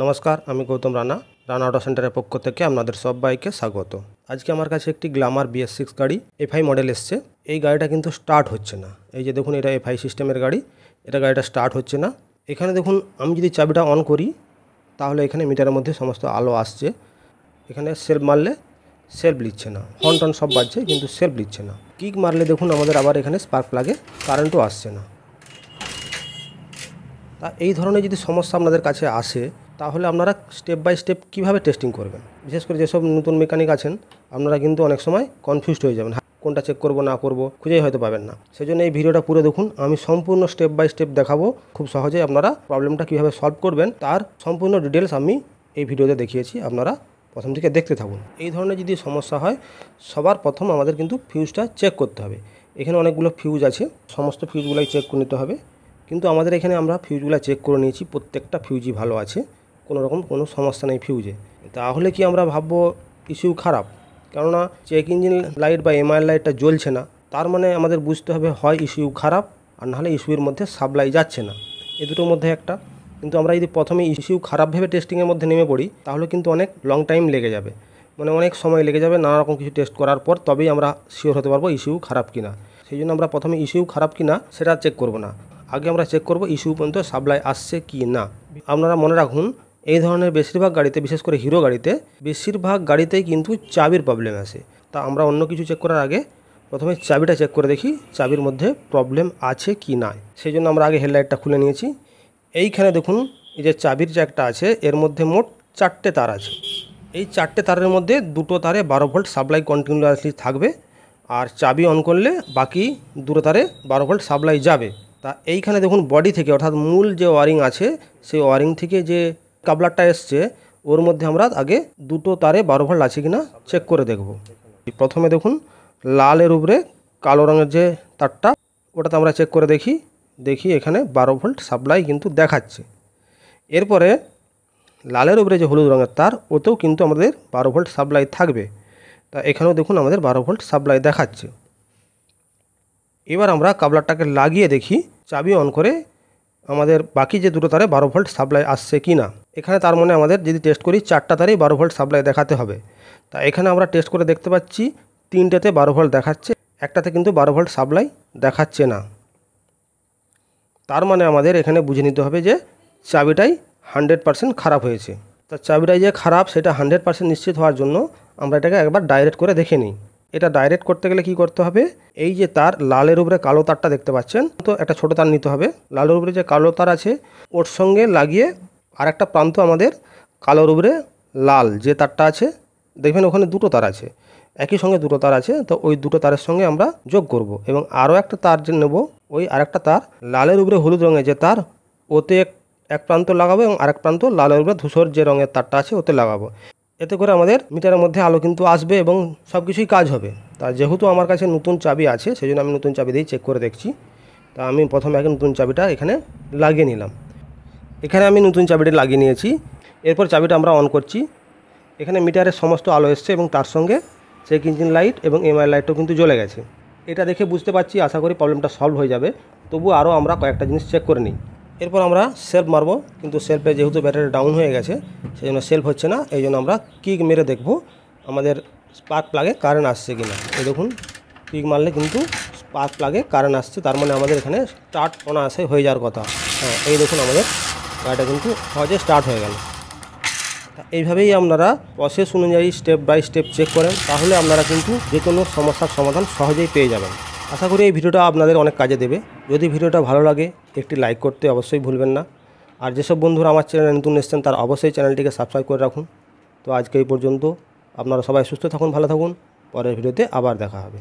নমস্কার, আমি গৌতম রানা অটো সেন্টারের পক্ষ থেকে আপনাদের সবাইকে স্বাগত। আজকে আমার কাছে একটি গ্ল্যামার BS6 গাড়ি FI মডেল এসছে। এই গাড়িটা কিন্তু স্টার্ট হচ্ছে না। এই যে দেখুন, এটা FI সিস্টেমের গাড়ি, এটা গাড়িটা স্টার্ট হচ্ছে না। এখানে দেখুন, আমি যদি চাবিটা অন করি তাহলে এখানে মিটারের মধ্যে সমস্ত আলো আসছে। এখানে সেলফ মারলে সেলফ লিখছে না, হর্ন টন সব বাজছে কিন্তু সেলফ লিখছে না। কিক মারলে দেখুন আমাদের আবার এখানে স্পার্ক প্লাগে কারেন্টও আসছে না। তা এই ধরনের যদি সমস্যা আপনাদের কাছে আসে তাহলে আপনারা স্টেপ বাই স্টেপ কীভাবে টেস্টিং করবেন। বিশেষ করে যেসব নতুন মেকানিক আছেন আপনারা কিন্তু অনেক সময় কনফিউজড হয়ে যাবেন, কোনটা চেক করব না করব খুঁজেই হয়তো পাবেন না। সেই জন্য এই ভিডিওটা পুরো দেখুন, আমি সম্পূর্ণ স্টেপ বাই স্টেপ দেখাবো। খুব সহজেই আপনারা প্রবলেমটা কীভাবে সলভ করবেন তার সম্পূর্ণ ডিটেলস আমি এই ভিডিওতে দেখিয়েছি। আপনারা প্রথম থেকে দেখতে থাকুন। এই ধরনের যদি সমস্যা হয় সবার প্রথম আমাদের কিন্তু ফিউজটা চেক করতে হবে। এখানে অনেকগুলো ফিউজ আছে, সমস্ত ফিউজগুলোই চেক করে নিতে হবে। কিন্তু আমাদের এখানে আমরা ফিউজগুলো চেক করে নিয়েছি, প্রত্যেকটা ফিউজই ভালো আছে, কোনো রকম কোনো সমস্যা নেই ফিউজে। তাহলে কি আমরা ভাববো ইস্যু খারাপ? কেননা চেক ইঞ্জিন লাইট বা এমআইএল লাইটটা জ্বলছে না, তার মানে আমাদের বুঝতে হবে হয় ইস্যু খারাপ আর নাহলে ইস্যুর মধ্যে সাপ্লাই যাচ্ছে না, এ দুটোর মধ্যে একটা। কিন্তু আমরা যদি প্রথমে ইস্যু খারাপ ভেবে টেস্টিংয়ের মধ্যে নেমে পড়ি তাহলে কিন্তু অনেক লং টাইম লেগে যাবে, মানে অনেক সময় লেগে যাবে। নানা রকম কিছু টেস্ট করার পর তবেই আমরা শিওর হতে পারবো ইস্যু খারাপ কিনা। সেই জন্য আমরা প্রথমে ইস্যু খারাপ কিনা সেটা চেক করব না, আগে আমরা চেক করব ইস্যু পর্যন্ত সাপ্লাই আসছে কি না। আপনারা মনে রাখুন, এই ধরনের বেশিরভাগ গাড়িতে, বিশেষ করে হিরো গাড়িতে, বেশিরভাগ গাড়িতেই কিন্তু চাবির প্রবলেম আসে। তা আমরা অন্য কিছু চেক করার আগে প্রথমে চাবিটা চেক করে দেখি চাবির মধ্যে প্রবলেম আছে কি না। সেই জন্য আমরা আগে হেডলাইটটা খুলে নিয়েছি। এইখানে দেখুন, এই যে চাবির জ্যাকটা আছে এর মধ্যে মোট 4টে তার আছে। এই 4টে তারের মধ্যে 2টো তারে 12 ভোল্ট সাপ্লাই কন্টিনিউয়াসলি থাকবে, আর চাবি অন করলে বাকি 2টো তারে 12 ভোল্ট সাপ্লাই যাবে। তা এইখানে দেখুন, বডি থেকে অর্থাৎ মূল যে ওয়ারিং আছে সেই ওয়ারিং থেকে যে কাবলারটা এসছে ওর মধ্যে আমরা আগে 2টো তারে 12 ভোল্ট আছে কিনা চেক করে দেখব। প্রথমে দেখুন, লালের উপরে কালো রঙের যে তারটা ওটাতে আমরা চেক করে দেখি এখানে 12 ভোল্ট সাপ্লাই কিন্তু দেখাচ্ছে। এরপরে লালের উপরে যে হলুদ রঙের তার ওতেও কিন্তু আমাদের 12 ভোল্ট সাপ্লাই থাকবে। তা এখানেও দেখুন আমাদের 12 ভোল্ট সাপ্লাই দেখাচ্ছে। এবার আমরা কাবলারটাকে লাগিয়ে দেখি চাবি অন করে আমাদের বাকি যে 2টো তারে 12 ভোল্ট সাপ্লাই আসছে কি না। এখানে তার মানে আমাদের যদি টেস্ট করি 4টা তারেই 12 ভোল্ট সাপ্লাই দেখাতে হবে। তা এখানে আমরা টেস্ট করে দেখতে পাচ্ছি 3টেতে 12 ভোল্ট দেখাচ্ছে, একটাতে কিন্তু 12 ভোল্ট সাপ্লাই দেখাচ্ছে না। তার মানে আমাদের এখানে বুঝে নিতে হবে যে চাবিটাই 100% খারাপ হয়েছে। তা চাবিটাই যে খারাপ সেটা 100% নিশ্চিত হওয়ার জন্য আমরা এটাকে একবার ডাইরেক্ট করে দেখে নিই। এটা ডাইরেক্ট করতে গেলে কি করতে হবে, এই যে তার লালের উপরে কালো তারটা দেখতে পাচ্ছেন, তো একটা ছোটো তার নিতে হবে। লালের উপরে যে কালো তার আছে ওর সঙ্গে লাগিয়ে আরেকটা প্রান্ত আমাদের কালোর উপরে লাল যে তারটা আছে, দেখবেন ওখানে 2টো তার আছে, একই সঙ্গে 2টো তার আছে, তো ওই 2টো তারের সঙ্গে আমরা যোগ করব এবং আরও একটা তার যে নেব, ওই আরেকটা তার লালের উপরে হলুদ রঙের যে তার ওতে এক প্রান্ত লাগাবো এবং আরেক প্রান্ত লালের উপরে ধূসর যে রঙের তারটা আছে ওতে লাগাবো। এতে করে আমাদের মিটারের মধ্যে আলো কিন্তু আসবে এবং সব কিছুই কাজ হবে। তা যেহেতু আমার কাছে নতুন চাবি আছে সেই জন্য আমি নতুন চাবি দিয়েই চেক করে দেখছি। তা আমি প্রথমে আগে নতুন চাবিটা এখানে লাগিয়ে নিলাম। এখানে আমি নতুন চাবিটা লাগিয়ে নিয়েছি। এরপর চাবিটা আমরা অন করছি। এখানে মিটারের সমস্ত আলো এসছে এবং তার সঙ্গে চেক ইঞ্জিন লাইট এবং এমআইএল লাইটও কিন্তু জ্বলে গেছে। এটা দেখে বুঝতে পারছি, আশা করি প্রবলেমটা সলভ হয়ে যাবে। তবু আরও আমরা কয়েকটা জিনিস চেক করে নিই। এরপর আমরা সেলফ মারবো, কিন্তু সেলফে যেহেতু ব্যাটারি ডাউন হয়ে গেছে সেই জন্য সেলফ হচ্ছে না। এই জন্য আমরা কিক মেরে দেখব আমাদের স্পার্ক প্লাগে কারেন্ট আসছে কিনা। এই দেখুন, কিক মারলে কিন্তু স্পার্ক প্লাগে কারেন্ট আসছে, তার মানে আমাদের এখানে স্টার্ট অনায়াসে হয়ে যাওয়ার কথা। হ্যাঁ, এই দেখুন আমাদের গাড়িটা কিন্তু সহজে স্টার্ট হয়ে গেল। এইভাবেই আপনারা প্রসেস অনুযায়ী স্টেপ বাই স্টেপ চেক করেন, তাহলে আপনারা কিন্তু যে কোনো সমস্যার সমাধান সহজেই পেয়ে যাবেন। আশা করি এই ভিডিওটা আপনাদের অনেক কাজে দেবে। যদি ভিডিওটা ভালো লাগে একটি লাইক করতে অবশ্যই ভুলবেন না। আর যেসব বন্ধুরা আমার চ্যানেলে নতুন এসেছেন তারা অবশ্যই চ্যানেলটিকে সাবস্ক্রাইব করে রাখুন। তো আজকে এই পর্যন্ত, আপনারা সবাই সুস্থ থাকুন, ভালো থাকুন। পরের ভিডিওতে আবার দেখা হবে।